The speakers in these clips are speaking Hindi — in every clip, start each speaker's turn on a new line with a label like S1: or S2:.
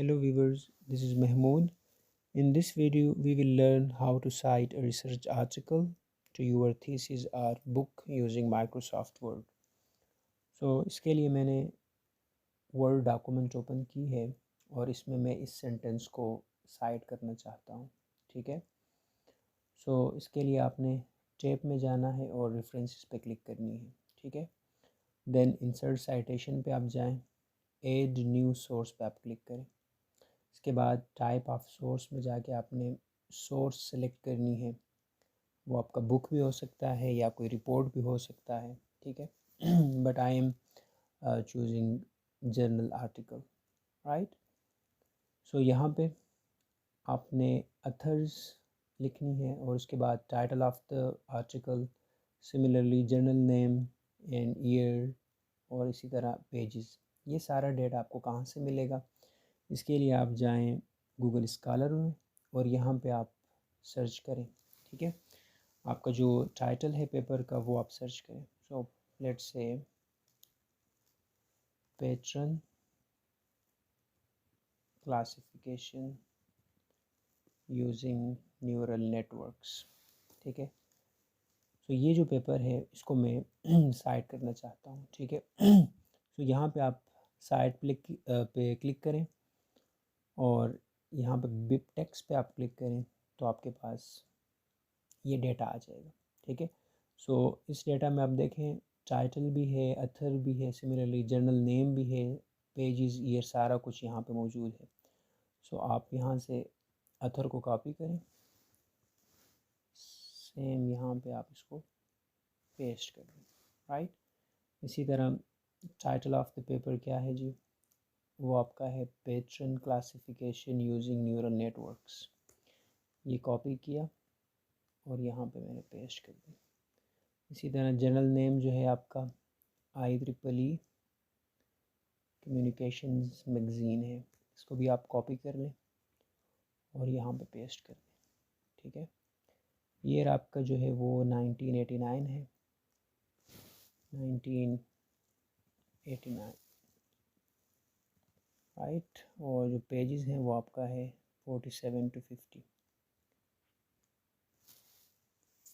S1: Hello viewers, this is Mahmood. In this video, we will learn how to cite a research article to your thesis or book using Microsoft Word. इसके लिए मैंने वर्ड डॉक्यूमेंट ओपन की है और इसमें मैं इस सेंटेंस को साइट करना चाहता हूँ। ठीक है। इसके लिए आपने टैब में जाना है और रेफरेंसेस पे क्लिक करनी है। ठीक है। देन इंसर्ट साइटेशन पे आप जाएं, ऐड न्यू सोर्स पे आप क्लिक करें। इसके बाद टाइप ऑफ सोर्स में जाके आपने सोर्स सेलेक्ट करनी है। वो आपका बुक भी हो सकता है या कोई रिपोर्ट भी हो सकता है। ठीक है। But I am choosing journal article, right. यहाँ पे आपने अथर्स लिखनी है और उसके बाद title of the article, similarly journal name and year और इसी तरह पेजेस। ये सारा डेटा आपको कहाँ से मिलेगा? इसके लिए आप जाएं गूगल स्कॉलर में और यहाँ पे आप सर्च करें। ठीक है। आपका जो टाइटल है पेपर का वो आप सर्च करें। So let's say pattern classification using neural networks. ठीक है। ये जो पेपर है इसको मैं साइट करना चाहता हूँ। ठीक है। यहाँ पे आप साइट पे क्लिक करें और यहाँ पे बिब टेक्स्ट पे आप क्लिक करें तो आपके पास ये डेटा आ जाएगा। ठीक है। इस डेटा में आप देखें टाइटल भी है, अथर भी है, सिमिलरली जर्नल नेम भी है, पेजेस, ये सारा कुछ यहाँ पे मौजूद है। आप यहाँ से अथर को कॉपी करें, सेम यहाँ पे आप इसको पेस्ट कर दें, राइट। इसी तरह टाइटल ऑफ द पेपर क्या है जी? वो आपका है pattern classification using neural networks. ये कॉपी किया और यहाँ पे मैंने पेस्ट कर दी। इसी तरह जर्नल नेम जो है आपका IEEE कम्युनिकेशंस मैगज़ीन है, इसको भी आप कॉपी कर लें और यहाँ पे पेस्ट कर दें। ठीक है। ईयर आपका जो है वो 1989 है, 1989, राइट। और जो पेजेस हैं वो आपका है 47 to 50,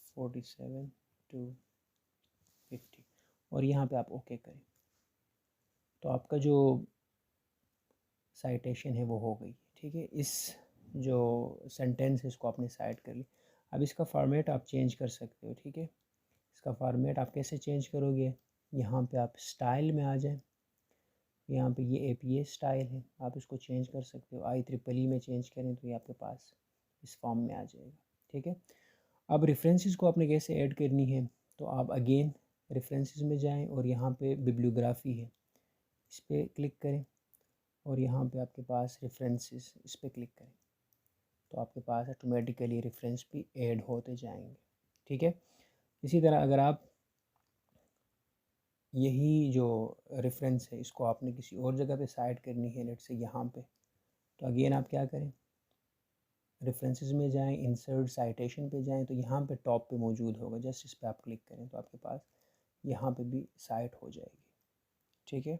S1: 47 to 50 और यहाँ पे आप ओके करें तो आपका जो साइटेशन है वो हो गई। ठीक है। इस जो सेंटेंस है इसको आपने साइट कर ली। अब इसका फॉर्मेट आप चेंज कर सकते हो। ठीक है। इसका फॉर्मेट आप कैसे चेंज करोगे? यहाँ पे आप स्टाइल में आ जाएं, यहाँ पे ये APA स्टाइल है, आप इसको चेंज कर सकते हो। IEEE में चेंज करें तो ये आपके पास इस फॉर्म में आ जाएगा। ठीक है। अब रेफरेंसेस को आपने कैसे ऐड करनी है? तो आप अगेन रेफरेंसेस में जाएं और यहाँ पे बिब्लियोग्राफी है, इस पर क्लिक करें और यहाँ पे आपके पास रेफरेंसेस, इस पर क्लिक करें तो आपके पास ऑटोमेटिकली रेफरेंस भी ऐड होते जाएंगे। ठीक है। इसी तरह अगर आप यही जो रेफरेंस है इसको आपने किसी और जगह पे साइट करनी है, लेट से यहाँ पे, तो अगेन आप क्या करें, रेफरेंसेस में जाएं, इंसर्ट साइटेशन पे जाएं तो यहाँ पे टॉप पे मौजूद होगा, जस्ट इस पर आप क्लिक करें तो आपके पास यहाँ पे भी साइट हो जाएगी। ठीक है।